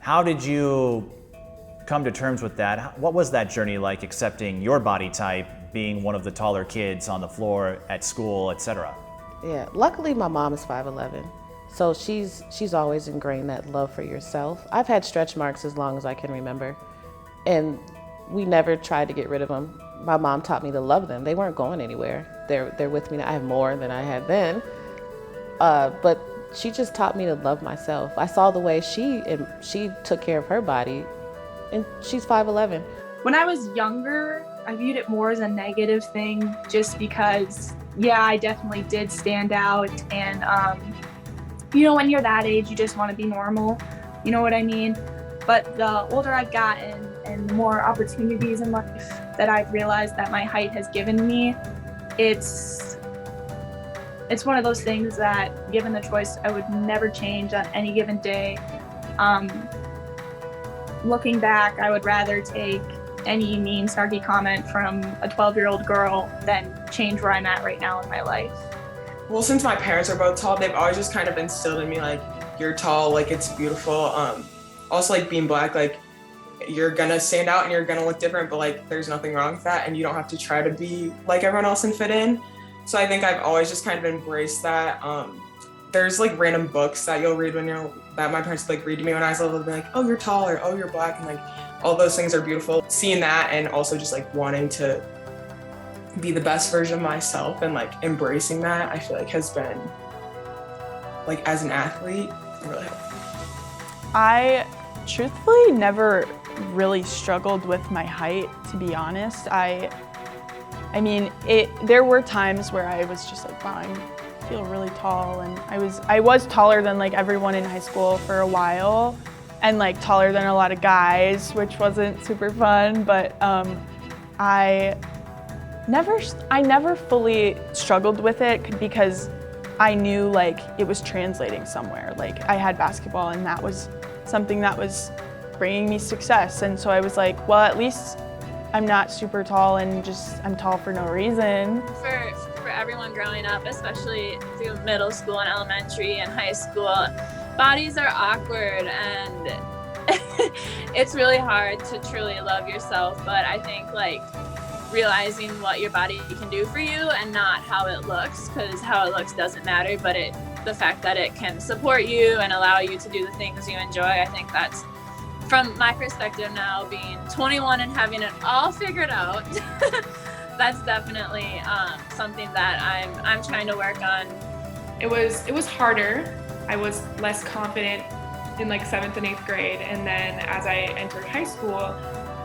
How did you come to terms with that? What was that journey like, accepting your body type, being one of the taller kids on the floor at school, etc.? Yeah, luckily my mom is 5'11", so she's always ingrained that love for yourself. I've had stretch marks as long as I can remember, and we never tried to get rid of them. My mom taught me to love them. They weren't going anywhere. They're with me now. I have more than I had then, but she just taught me to love myself. I saw the way she took care of her body, and she's 5'11". When I was younger, I viewed it more as a negative thing just because, yeah, I definitely did stand out. And, when you're that age, you just want to be normal. You know what I mean? But the older I've gotten and the more opportunities in life that I've realized that my height has given me, it's one of those things that, given the choice, I would never change on any given day. Looking back, I would rather take any mean, snarky comment from a 12-year-old girl than change where I'm at right now in my life. Well, since my parents are both tall, they've always just kind of instilled in me, like, you're tall, like, it's beautiful. Also, like, being Black, like, you're gonna stand out and you're gonna look different, but, like, there's nothing wrong with that, and you don't have to try to be like everyone else and fit in. So I think I've always just kind of embraced that. There's, like, random books that you'll read that my parents, like, read to me when I was little, they'd be like, oh, you're tall, or oh, you're Black, and, like, all those things are beautiful. Seeing that, and also just, like, wanting to be the best version of myself and, like, embracing that, I feel like has been, like, as an athlete, really helpful. I truthfully never really struggled with my height, to be honest. There were times where I was just like, wow, I feel really tall, and I was taller than like everyone in high school for a while, and like taller than a lot of guys, which wasn't super fun, but I never fully struggled with it because I knew like it was translating somewhere. Like I had basketball, and that was something that was bringing me success, and so I was like, well, at least I'm not super tall and I'm tall for no reason. For everyone growing up, especially through middle school and elementary and high school, bodies are awkward, and it's really hard to truly love yourself. But I think like realizing what your body can do for you and not how it looks, because how it looks doesn't matter, but the fact that it can support you and allow you to do the things you enjoy, I think that's, from my perspective now, being 21 and having it all figured out, that's definitely something that I'm trying to work on. It was harder. I was less confident in like 7th and 8th grade, and then as I entered high school,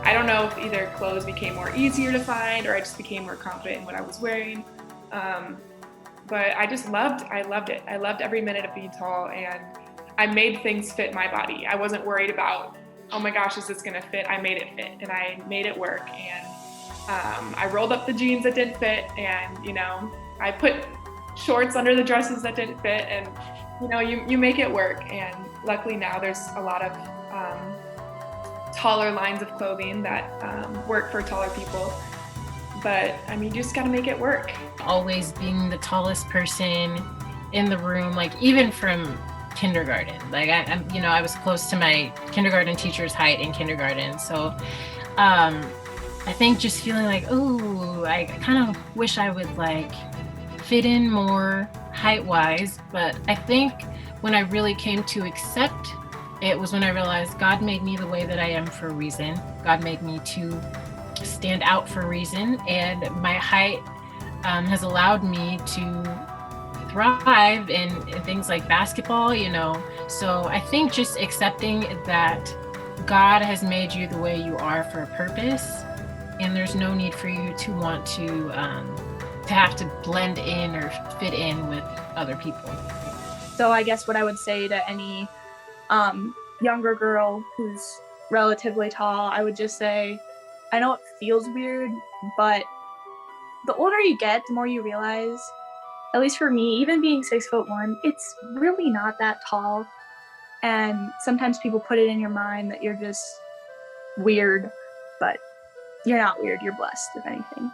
I don't know if either clothes became more easier to find or I just became more confident in what I was wearing. But I loved it. I loved every minute of being tall, and I made things fit my body. I wasn't worried about, oh my gosh, is this gonna fit? I made it fit, and I made it work. And I rolled up the jeans that didn't fit, and I put shorts under the dresses that didn't fit, and you make it work. And luckily now there's a lot of taller lines of clothing that work for taller people. But you just gotta make it work. Always being the tallest person in the room, like even from kindergarten. Like I was close to my kindergarten teacher's height in kindergarten. So I think just feeling like, ooh, I kind of wish I would like fit in more height-wise. But I think when I really came to accept it was when I realized God made me the way that I am for a reason. God made me to stand out for a reason, and my height has allowed me to thrive in things like basketball, So I think just accepting that God has made you the way you are for a purpose, and there's no need for you to want to have to blend in or fit in with other people. So I guess what I would say to any younger girl who's relatively tall, I would just say, I know it feels weird, but the older you get, the more you realize, at least for me, even being 6'1", it's really not that tall. And sometimes people put it in your mind that you're just weird, but you're not weird, you're blessed, if anything.